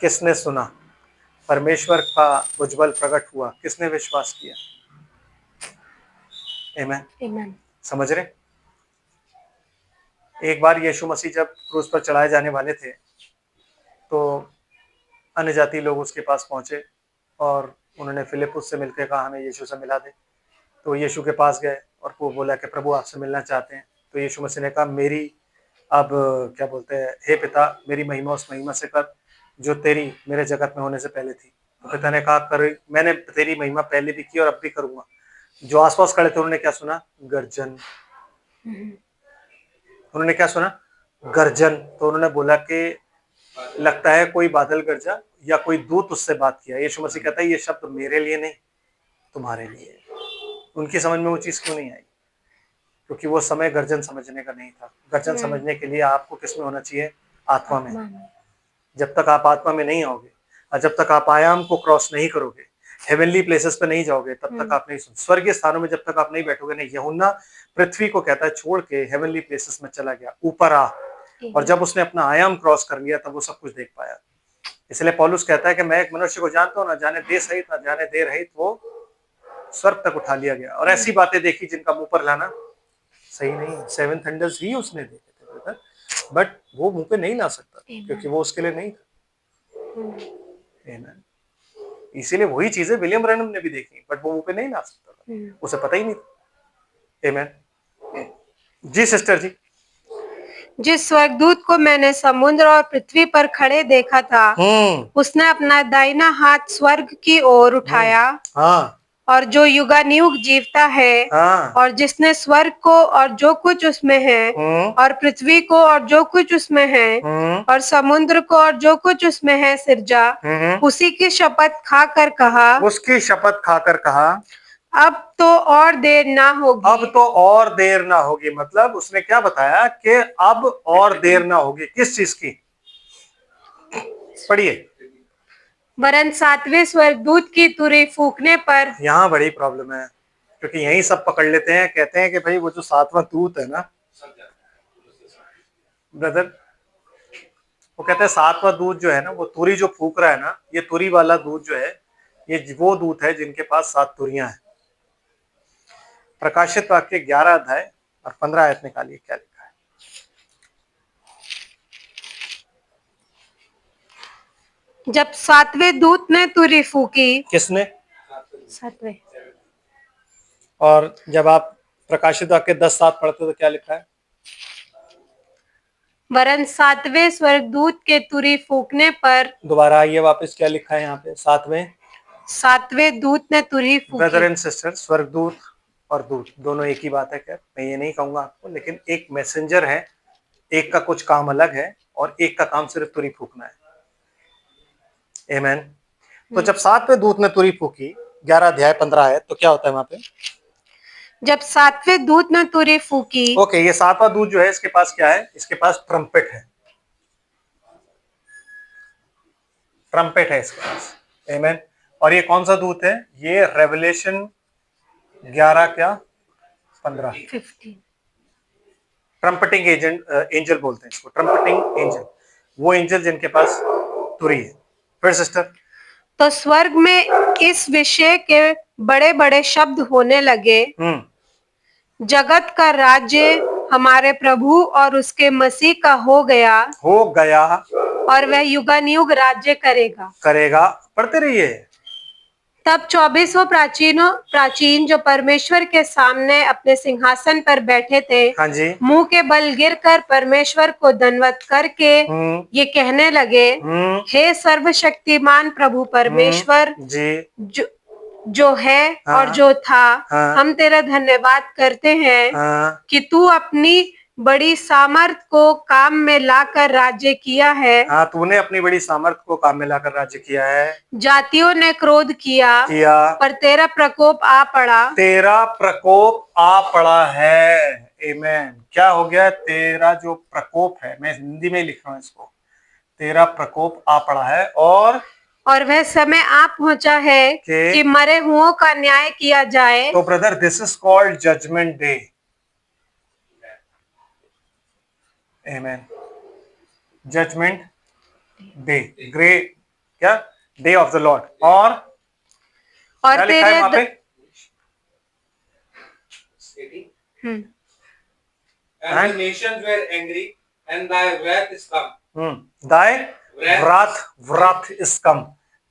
किसने सुना? परमेश्वर का उज्जवल प्रकट हुआ, किसने विश्वास किया? आमेन। आमेन। समझ रहे? एक बार यीशु मसीह जब क्रूस पर चढ़ाए जाने वाले थे तो अन्य जाति लोग उसके पास पहुंचे और उन्होंने फिलिपुस से मिलकर कहा हमें यीशु से मिला दे। तो यीशु के पास गए और वो बोला कि प्रभु आपसे मिलना चाहते हैं। तो यीशु मसीह ने कहा मेरी अब क्या बोलते हैं, हे पिता मेरी महिमा उस महिमा से कर जो तेरी मेरे जगत में होने से पहले थी। तो पिता ने कहा कर, मैंने तेरी महिमा पहले भी की और अब भी करूंगा। जो आसपास खड़े थे उन्होंने क्या सुना? गर्जन। उन्होंने क्या सुना? गर्जन। तो उन्होंने बोला कि लगता है कोई बादल गरजा या कोई दूत उससे बात किया। यीशु मसीह कहता है ये शब्द मेरे लिए नहीं तुम्हारे लिए। उनकी समझ में वो चीज क्यों नहीं आई? क्योंकि वो समय गर्जन समझने का नहीं था। गर्जन समझने के लिए आपको किस में होना चाहिए? आत्मा में। जब तक आप आत्मा में नहीं आओगे और जब तक आप आयाम को क्रॉस नहीं करोगे, हेवनली प्लेसेस पे नहीं जाओगे, तब तक आप नहीं सुन। स्वर्गीय स्थानों में जब तक आप नहीं बैठोगे नहीं। यूहन्ना पृथ्वी को कहता है छोड़ के हेवनली प्लेसेस में चला गया, ऊपर आ। और जब उसने अपना आयाम क्रॉस कर लिया तब वो सब कुछ देख पाया। इसलिए पौलुस कहता है कि मैं एक मनुष्य को जानता हूँ, ना जाने दे सहित ना जाने दे रहित वो स्वर्ग तक उठा लिया गया। और ऐसी बातें देखी जिनका मुंह पर लाना सही नहीं। 7 थंडर्स ही उसने देखे थे ब्रदर, बट वो मुंह पे नहीं ला सकता क्योंकि वो उसके लिए नहीं था। आमेन। इसीलिए वही चीजें विलियम ब्रैनम ने भी देखी बट वो मुंह पे नहीं ला सकता था, उसे पता ही नहीं था। आमेन। जी सिस्टर जी। जिस स्वर्गदूत को मैंने समुद्र और पृथ्वी पर खड़े देखा था उसने अपना दाहिना हाथ स्वर्ग की ओर उठाया हाँ और जो युगानुयुग जीवता है हाँ और जिसने स्वर्ग को और जो कुछ उसमें है और पृथ्वी को और जो कुछ उसमें है और समुद्र को और जो कुछ उसमें है सिरजा, उसी की शपथ खाकर कहा, उसकी शपथ खाकर कहा अब तो और देर ना होगी। अब तो और देर ना होगी। मतलब उसने क्या बताया कि अब और देर ना होगी। किस चीज की? पढ़िए। वरन 7वें स्वर्गदूत की तुरही फूंकने पर। यहाँ बड़ी प्रॉब्लम है क्योंकि यही सब पकड़ लेते हैं, कहते हैं कि भाई वो जो 7वां दूत है ना ब्रदर, वो कहते हैं 7वां दूत जो है ना वो तुरही जो फूंक रहा है ना, ये तुरही वाला दूत जो है ये वो दूत है जिनके पास 7 तुरियां हैं। प्रकाशित वाक्य 11 अध्याय और 15 आयत निकालिए क्या लिखा है। जब 7वें दूत ने तुरही फूंकी। किसने? 7वें। और जब आप प्रकाशित वाक्य 10:7 पढ़ते तो क्या लिखा है? वरन 7वें स्वर्गदूत के तुरही फूंकने पर। दोबारा आइए वापस, क्या लिखा है यहाँ पे? 7वें दूत ने तुरही फूंकी। ब्रदर एंड सिस्टर, स्वर्गदूत और दूत दोनों एक ही बात है। क्या मैं ये नहीं कहूंगा आपको, लेकिन एक मैसेंजर है, एक का कुछ काम अलग है और एक का काम सिर्फ तुरही फूकना है। आमेन। तो जब 7वें दूत ने तुरही फूकी 11 अध्याय 15 है तो क्या होता है वहां पे? जब 7वें दूत ने तुरही फूकी। ओके, ये 7वां दूत जो है इसके पास क्या है? इसके पास ट्रम्पेट है। ट्रम्पेट है इसके पास। आमेन। और ये कौन सा दूत है? ये रेवलेशन 11 क्या 15 ट्रम्पटिंग एंजल बोलते हैं इसको, ट्रम्पटिंग एंजल, वो एंजल जिनके पास तुरही है। फिर सिस्टर, तो स्वर्ग में इस विषय के बड़े बड़े शब्द होने लगे, जगत का राज्य हमारे प्रभु और उसके मसीह का हो गया और वह युगानुयुग राज्य करेगा। पढ़ते रहिए। तब 24 प्राचीन जो परमेश्वर के सामने अपने सिंहासन पर बैठे थे, हाँ जी, मुंह के बल गिरकर परमेश्वर को दंडवत करके ये कहने लगे, हे सर्वशक्तिमान प्रभु परमेश्वर जी, जो है और जो था, हम तेरा धन्यवाद करते हैं कि तू अपनी बड़ी सामर्थ को काम में लाकर राज्य किया है। हाँ, तूने अपनी बड़ी सामर्थ को काम में लाकर राज्य किया है। जातियों ने क्रोध किया पर तेरा प्रकोप आ पड़ा है। आमेन। क्या हो गया? तेरा जो प्रकोप है, मैं हिंदी में लिख रहा हूँ इसको, तेरा प्रकोप आ पड़ा है और वह समय आ पहुंचा है कि मरे हुओं का न्याय किया जाए। तो brother, this is called judgment day. Amen. Judgment day, ग्रे क्या, डे ऑफ द लॉर्ड। और क्या लिखा है वहां पे? And the nations were angry, and thy wrath is come. thy wrath is come।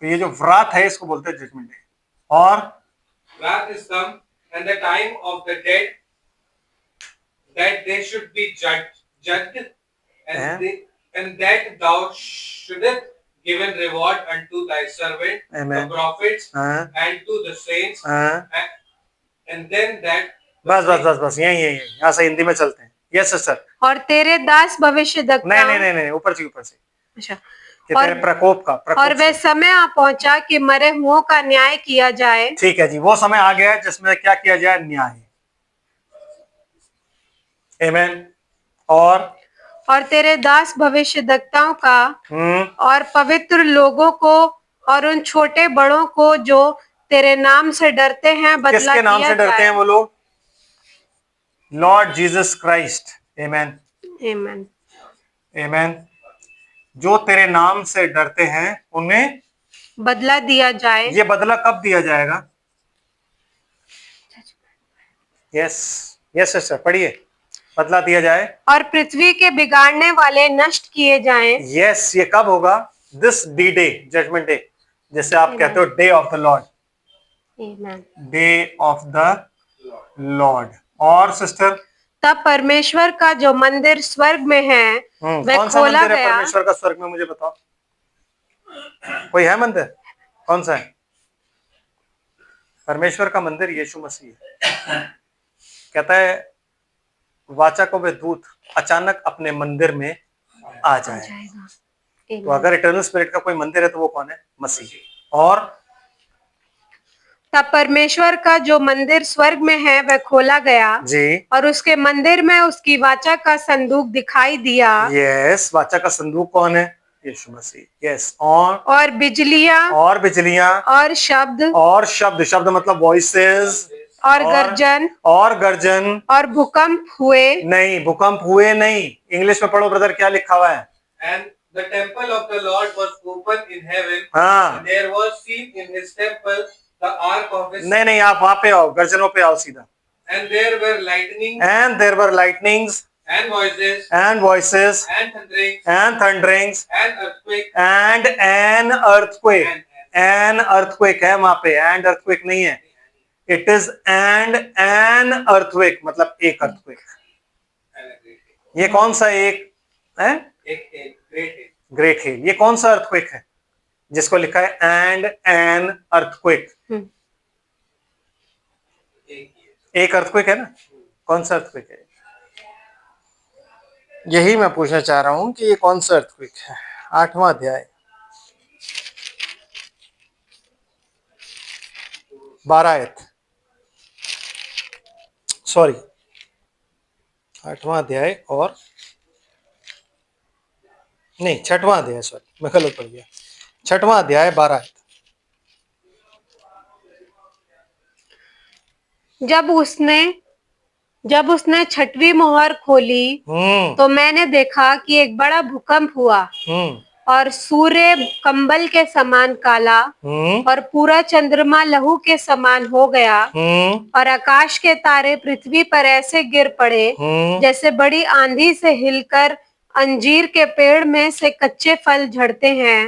तो ये जो wrath है इसको बोलते हैं जजमेंट डे। और wrath is come, and the time of the dead, that they should be judged, and that thou shouldest given reward unto thy servant, the prophets, and to the saints, and then that बस यही यहाँ से हिंदी में चलते हैं। Yes sir. और तेरे दास भविष्यद्वक्ता, नहीं, ऊपर से। अच्छा। और प्रकोप का और वह समय आ पहुंचा कि मरे हुओं का न्याय किया जाए। ठीक है जी, वो समय आ गया जिसमें क्या किया जाए? न्याय। आमेन। और तेरे दास भविष्यद्वक्ताओं का और पवित्र लोगों को और उन छोटे बड़ों को जो तेरे नाम से डरते हैं बदला किसके नाम से डरते हैं वो लोग? Lord Jesus Christ. Amen amen amen. जो तेरे नाम से डरते हैं उन्हें बदला दिया जाए। ये बदला कब दिया जाएगा? यस सर, पढ़िए। बदला दिया जाए और पृथ्वी के बिगाड़ने वाले नष्ट किए जाएं। यस, ये कब होगा? दिस डे, जजमेंट डे, जैसे आप कहते हो day of the Lord, day of the lord. और सिस्टर, तब परमेश्वर का जो मंदिर स्वर्ग में है वह खोला गया। परमेश्वर का स्वर्ग में, मुझे बताओ कोई है मंदिर? कौन सा है? परमेश्वर का मंदिर यीशु मसीह है। कहता है वाचा को वे दूत अचानक अपने मंदिर में आ जाएगा। तो अगर इटर्नल स्पिरिट का कोई मंदिर है तो वो कौन है? मसीह। और तब परमेश्वर का जो मंदिर स्वर्ग में है वह खोला गया जी, और उसके मंदिर में उसकी वाचा का संदूक दिखाई दिया। यस, वाचा का संदूक कौन है? यीशु मसीह। यस। और बिजलियां और शब्द मतलब वॉइसेस और गर्जन और भूकंप हुए नहीं। इंग्लिश में पढ़ो ब्रदर, क्या लिखा हुआ है? And the temple of the Lord was open in heaven, and there was seen in his temple the ark of his. नहीं, आप वहां पे आओ, गर्जनों पे आओ सीधा। And there were lightnings, and voices, and thunderings, and an earthquake है वहां पे। and earthquake नहीं है, it is an earthquake, मतलब एक earthquake। ये कौन सा एक है? Great hello. ये कौन सा अर्थक्वेक है जिसको लिखा है एंड एन अर्थक्वेक? एक अर्थक्वेक है ना? कौन सा अर्थक्वेक है? यही मैं पूछना चाह रहा हूं कि ये कौन सा अर्थक्वेक है। 8वां अध्याय 12 आयत, सॉरी 8वां अध्याय और नहीं 6वां अध्याय, सॉरी मैं गलत पढ़ गया। 6वां अध्याय 12 आयत। जब उसने 6वीं मोहर खोली तो मैंने देखा कि एक बड़ा भूकंप हुआ और सूर्य कंबल के समान काला और पूरा चंद्रमा लहू के समान हो गया और आकाश के तारे पृथ्वी पर ऐसे गिर पड़े जैसे बड़ी आंधी से हिलकर अंजीर के पेड़ में से कच्चे फल झड़ते हैं।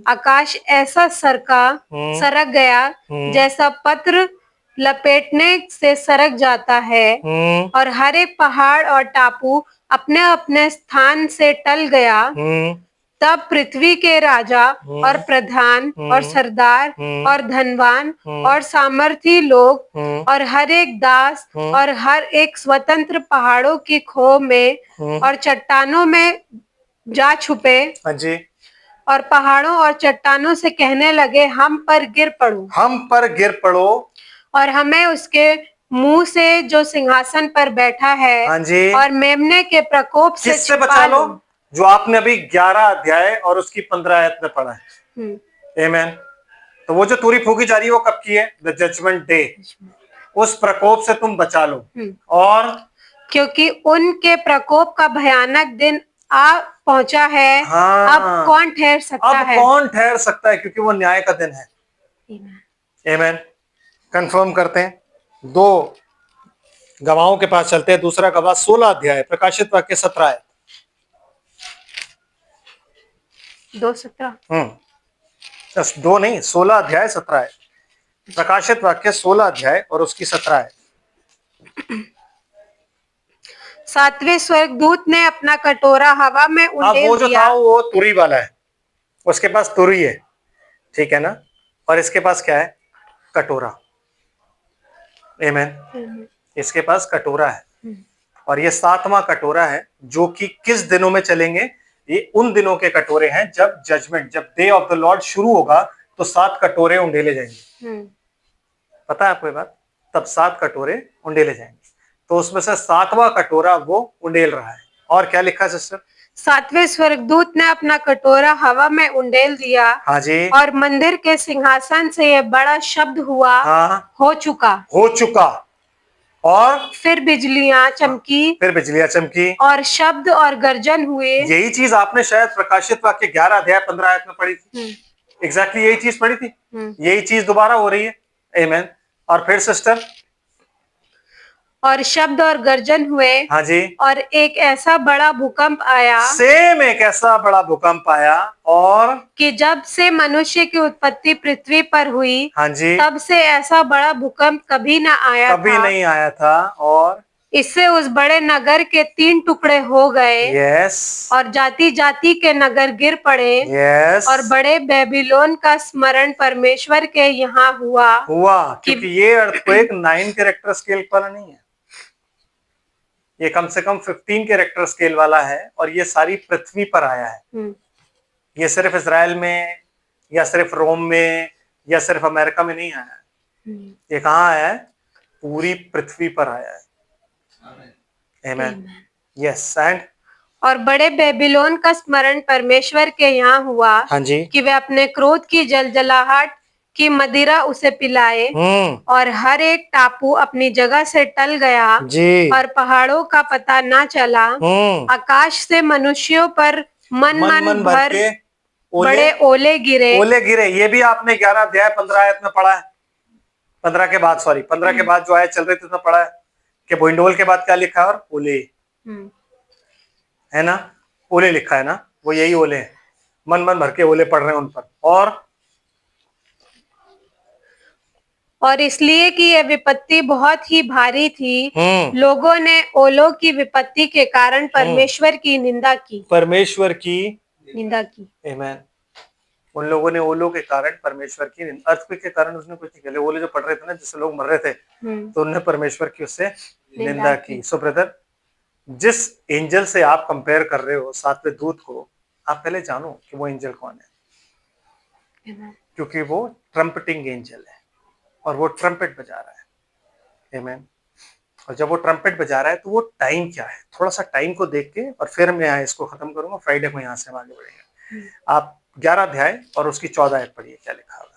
आकाश ऐसा सरक गया जैसा पत्र लपेटने से सरक जाता है और हर एक पहाड़ और टापू अपने अपने स्थान से टल गया। तब पृथ्वी के राजा और प्रधान और सरदार और धनवान और सामर्थी लोग और हर एक दास और हर एक स्वतंत्र पहाड़ों की खो में और चट्टानों में जा छुपे और पहाड़ों और चट्टानों से कहने लगे, हम पर गिर पड़ो और हमें उसके मुंह से जो सिंहासन पर बैठा है और मेमने के प्रकोप से बचा लो, जो आपने अभी 11 अध्याय और उसकी 15 आयत में पढ़ा है। आमेन। तो वो जो तुरी फूकी जा रही है वो कब की है? The judgment day. उस प्रकोप से तुम बचा लो। और क्योंकि उनके प्रकोप का भयानक दिन आ पहुंचा है। हाँ। अब कौन ठहर सकता अब है? कौन ठहर सकता है, क्योंकि वो न्याय का दिन है। आमीन। कंफर्म करते हैं, दो गवाहों के पास चलते हैं। दूसरा गवाह 16 अध्याय, प्रकाशित वाक्य 17 है। 2:17। बस दो नहीं, 16 अध्याय 17 है। प्रकाशित वाक्य 16 अध्याय और उसकी 17 है। सातवें स्वर्गदूत ने अपना कटोरा हवा में अब उंडेल वो जो दिया। था वो तुरी वाला है, उसके पास तुरी है, ठीक है ना, और इसके पास क्या है? कटोरा। आमीन। इसके पास कटोरा है, और ये 7वां कटोरा है, जो कि किस दिनों में चलेंगे? ये उन दिनों के कटोरे हैं जब जजमेंट, जब डे ऑफ द लॉर्ड शुरू होगा, तो 7 कटोरे उंडेले जाएंगे। पता है आपको ये बात? तब 7 कटोरे उंडेले जाएंगे, तो उसमें से 7वां कटोरा वो उंडेल रहा है। और क्या लिखा है सिस्टर? सातवें स्वर्गदूत ने अपना कटोरा हवा में उंडेल दिया। हाँ जी। और मंदिर के सिंहासन से यह बड़ा शब्द हुआ, हाँ, हो चुका। हो चुका। और फिर बिजलियां चमकी, फिर बिजलियां चमकी, और शब्द और गर्जन हुए। यही चीज आपने शायद प्रकाशित वाक्य 11 अध्याय 15 आयत में पढ़ी थी। एग्जैक्टली यही चीज पढ़ी थी। यही चीज दोबारा हो रही है। आमीन। और फिर सिस्टर, और शब्द और गर्जन हुए। हाँ जी। और एक ऐसा बड़ा भूकंप आया, सेम एक ऐसा बड़ा भूकंप आया, और कि जब से मनुष्य की उत्पत्ति पृथ्वी पर हुई, हाँ जी, तब से ऐसा बड़ा भूकंप कभी न आया कभी था। नहीं आया था। और इससे उस बड़े नगर के 3 टुकड़े हो गए। यस, और जाति जाति के नगर गिर पड़े। यस, और बड़े बेबीलोन का स्मरण परमेश्वर के यहाँ हुआ। क्योंकि ये अर्थक्वेक 9 कैरेक्टर स्केल पर नहीं है, ये कम से कम 15 कैरेक्टर स्केल वाला है, और ये सारी पृथ्वी पर आया है। ये सिर्फ इजराइल में, या सिर्फ रोम में, या सिर्फ अमेरिका में नहीं आया है। ये कहाँ आया है? पूरी पृथ्वी पर आया है। आमीन। यस। एंड और बड़े बेबीलोन का स्मरण परमेश्वर के यहाँ हुआ। हाँ जी, कि वे अपने क्रोध की जलजलाहट की मदिरा उसे पिलाए। और हर एक टापू अपनी जगह से टल गया जी, और पहाड़ों का पता ना चला। आकाश से मनुष्यों पर मन मन भर के बड़े ओले गिरे। ये भी आपने 11 अध्याय 15 आयत में पढ़ा है। 15 के बाद, सॉरी 15 के बाद जो आयत चल रही थी उसमें पढ़ा है कि बोइंडोल के बाद क्या लिखा है? और ओले, है ना? ओले लिखा है ना, वो यही ओले हैं। मन मन भर के ओले पड़ रहे हैं उन पर। और इसलिए कि यह विपत्ति बहुत ही भारी थी, लोगों ने ओलों की विपत्ति के कारण परमेश्वर की निंदा की। आमीन। उन लोगों ने ओलों के कारण परमेश्वर की, अर्थक्वेक के कारण उसने कुछ नहीं किया। ओले जो पड़ रहे थे ना, जिससे लोग मर रहे थे, तो उन्होंने परमेश्वर की उससे निंदा की। सो ब्रदर, जिस एंजल से आप कंपेयर कर रहे हो, 7वें दूत को, आप पहले जानो कि वो एंजल कौन है, क्योंकि वो ट्रम्पटिंग एंजल है, और वो ट्रम्पेट बजा रहा है। आमीन। और जब वो ट्रम्पेट बजा रहा है, तो वो टाइम क्या है? थोड़ा सा टाइम को देख के, और फिर मैं यहाँ इसको खत्म करूंगा। फ्राइडे को यहाँ से हम आगे बढ़ेंगे। आप 11 अध्याय और उसकी 14 आयत पढ़िए, क्या लिखा होगा?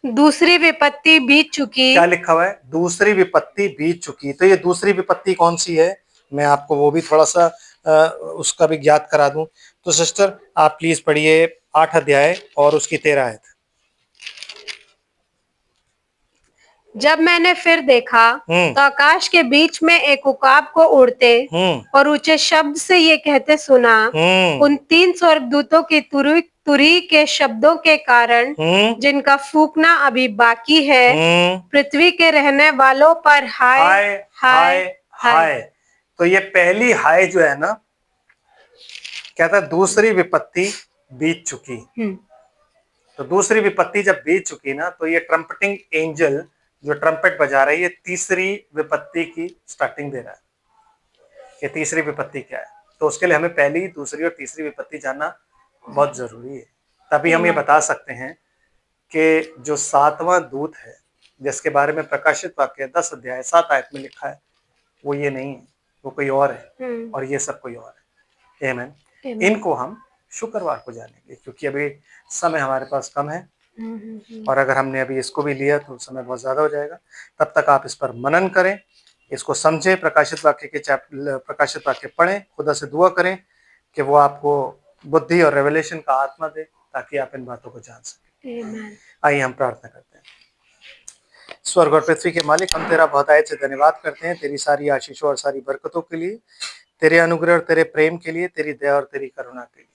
दूसरी विपत्ति बीत चुकी। क्या लिखा हुआ है? दूसरी विपत्ति बीत चुकी। तो ये दूसरी विपत्ति कौन सी है? मैं आपको वो भी थोड़ा सा उसका भी ज्ञात करा दूं। तो सिस्टर, आप प्लीज पढ़िए 8 अध्याय और उसकी 13 आयत। जब मैंने फिर देखा, तो आकाश के बीच में एक उकाब को उड़ते और ऊंचे शब्द से ये कहते सुना, उन 3 स्वर्गदूतों की तुरी के शब्दों के कारण, जिनका फूकना अभी बाकी है, पृथ्वी के रहने वालों पर हाय हाय हाय। तो ये पहली हाय जो है ना, कहता है दूसरी विपत्ति बीत चुकी। तो दूसरी विपत्ति जब बीत चुकी ना, तो ये ट्रम्पटिंग एंजल जो ट्रम्पेट बजा रही है, तीसरी विपत्ति की स्टार्टिंग दे रहा है। ये तीसरी विपत्ति क्या है? तो उसके लिए हमें पहली, दूसरी और तीसरी विपत्ति जानना बहुत जरूरी है। तभी हम ये बता सकते हैं कि जो 7वां दूत है, जिसके बारे में प्रकाशित वाक्य 10 अध्याय 7 आयत में लिखा है, वो ये नहीं है, वो कोई और है, और ये सब कोई और है। आमीन। इनको हम शुक्रवार को जानेंगे, क्योंकि अभी समय हमारे पास कम है। और अगर हमने अभी इसको भी लिया तो समय बहुत ज्यादा हो जाएगा। तब तक आप इस पर मनन करें, इसको समझें, प्रकाशित वाक्य पढ़ें, खुदा से दुआ करें कि वो आपको बुद्धि और रेवलेशन का आत्मा दे ताकि आप इन बातों को जान सकें। आइए हम प्रार्थना करते हैं। स्वर्ग और पृथ्वी के मालिक, हम तेरा बहुतायत से धन्यवाद करते हैं तेरी सारी आशीषों और सारी बरकतों के लिए, तेरे अनुग्रह और तेरे प्रेम के लिए, तेरी दया और तेरी करुणा के लिए।